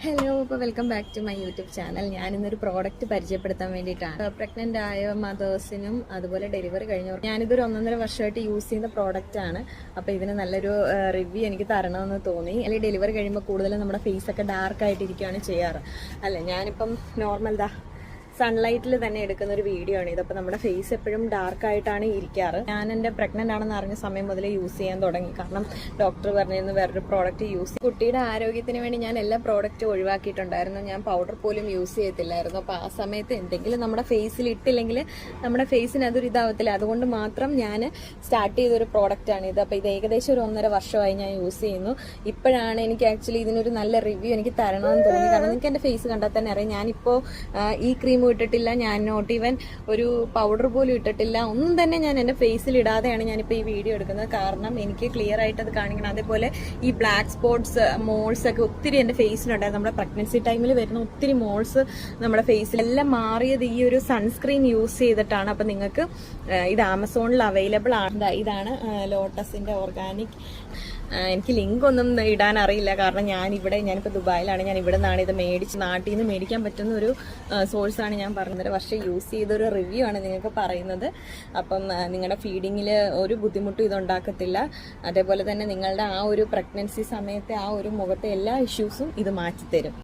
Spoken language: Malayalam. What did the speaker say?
ഹലോ, ഇപ്പോൾ welcome back to my YouTube channel. ഞാനിന്നൊരു പ്രോഡക്റ്റ് പരിചയപ്പെടുത്താൻ വേണ്ടിയിട്ടാണ്. പ്രഗ്നൻ്റ് ആയ മദേഴ്സിനും അതുപോലെ ഡെലിവറി കഴിഞ്ഞവർക്ക് ഞാനിതൊരു 1.5 വർഷമായിട്ട് യൂസ് ചെയ്യുന്ന പ്രോഡക്റ്റാണ്. അപ്പോൾ ഇതിന് നല്ലൊരു റിവ്യൂ എനിക്ക് തരണമെന്ന് തോന്നി. അല്ലെങ്കിൽ ഡെലിവറി കഴിയുമ്പോൾ കൂടുതലും നമ്മുടെ ഫേസൊക്കെ ഡാർക്കായിട്ടിരിക്കുകയാണ് ചെയ്യാറ് അല്ലേ. ഞാനിപ്പം നോർമൽ സൺലൈറ്റിൽ തന്നെ എടുക്കുന്ന ഒരു വീഡിയോ ആണ് ഇത്. അപ്പോൾ നമ്മുടെ ഫേസ് എപ്പോഴും ഡാർക്കായിട്ടാണ് ഇരിക്കാറ്. ഞാൻ എൻ്റെ പ്രഗ്നൻ്റ് ആണെന്ന് അറിഞ്ഞ സമയം മുതലേ യൂസ് ചെയ്യാൻ തുടങ്ങി. കാരണം ഡോക്ടർ പറഞ്ഞിരുന്നു വേറൊരു പ്രോഡക്റ്റ് യൂസ്. കുട്ടിയുടെ ആരോഗ്യത്തിന് വേണ്ടി ഞാൻ എല്ലാ പ്രോഡക്റ്റും ഒഴിവാക്കിയിട്ടുണ്ടായിരുന്നു. ഞാൻ പൗഡർ പോലും യൂസ് ചെയ്യത്തില്ലായിരുന്നു. അപ്പോൾ ആ സമയത്ത് എന്തെങ്കിലും നമ്മുടെ ഫേസിൽ ഇട്ടില്ലെങ്കിൽ നമ്മുടെ ഫേസിന് അതൊരു ഇതാവത്തില്ല. അതുകൊണ്ട് മാത്രം ഞാൻ സ്റ്റാർട്ട് ചെയ്തൊരു പ്രോഡക്റ്റാണ് ഇത്. അപ്പോൾ ഇത് ഏകദേശം ഒരു 1.5 വർഷമായി ഞാൻ യൂസ് ചെയ്യുന്നു. ഇപ്പോഴാണ് എനിക്ക് ആക്ച്വലി ഇതിനൊരു നല്ല റിവ്യൂ എനിക്ക് തരണമെന്ന് തോന്നി. കാരണം നിങ്ങൾക്ക് എൻ്റെ ഫേസ് കണ്ടാൽ തന്നെ അറിയാം. ഞാനിപ്പോൾ ഈ ക്രീം ഇട്ടിട്ടില്ല, ഞാൻ നോട്ട് ഈവൻ ഒരു പൗഡർ പോലും ഇട്ടിട്ടില്ല, ഒന്നും തന്നെ ഞാൻ എൻ്റെ ഫേസിൽ ഇടാതെയാണ് ഞാനിപ്പോൾ ഈ വീഡിയോ എടുക്കുന്നത്. കാരണം എനിക്ക് ക്ലിയർ ആയിട്ട് അത് കാണിക്കണം. അതേപോലെ ഈ ബ്ലാക്ക് സ്പോട്ട്സ്, മോൾസ് ഒക്കെ ഒത്തിരി എൻ്റെ ഫേസിലുണ്ടായിരുന്നു. നമ്മുടെ പ്രഗ്നൻസി ടൈമിൽ വരുന്ന ഒത്തിരി മോൾസ് നമ്മുടെ ഫേസിലെല്ലാം മാറിയത് ഈ ഒരു സൺസ്ക്രീൻ യൂസ് ചെയ്തിട്ടാണ്. അപ്പം നിങ്ങൾക്ക് ഇത് ആമസോണിൽ അവൈലബിൾ ആണ്. ഇതാണ് ലോട്ടസിൻ്റെ ഓർഗാനിക്. എനിക്ക് ലിങ്ക് ഒന്നും ഇടാൻ അറിയില്ല. കാരണം ഞാനിപ്പോൾ ദുബായിലാണ്. ഞാൻ ഇവിടെ നിന്നാണ് ഇത് നാട്ടിൽ നിന്ന് മേടിക്കാൻ പറ്റുന്ന ഒരു സോഴ്സാണ് ഞാൻ പറഞ്ഞത്. പക്ഷേ യൂസ് ചെയ്തൊരു റിവ്യൂ ആണ് നിങ്ങൾക്ക് പറയുന്നത്. അപ്പം നിങ്ങളുടെ ഫീഡിങ്ങിൽ ഒരു ബുദ്ധിമുട്ടും ഇതുണ്ടാക്കത്തില്ല. അതേപോലെ തന്നെ നിങ്ങളുടെ ആ ഒരു പ്രഗ്നൻസി സമയത്തെ ആ ഒരു മുഖത്തെ എല്ലാ ഇഷ്യൂസും ഇത് മാറ്റിത്തരും.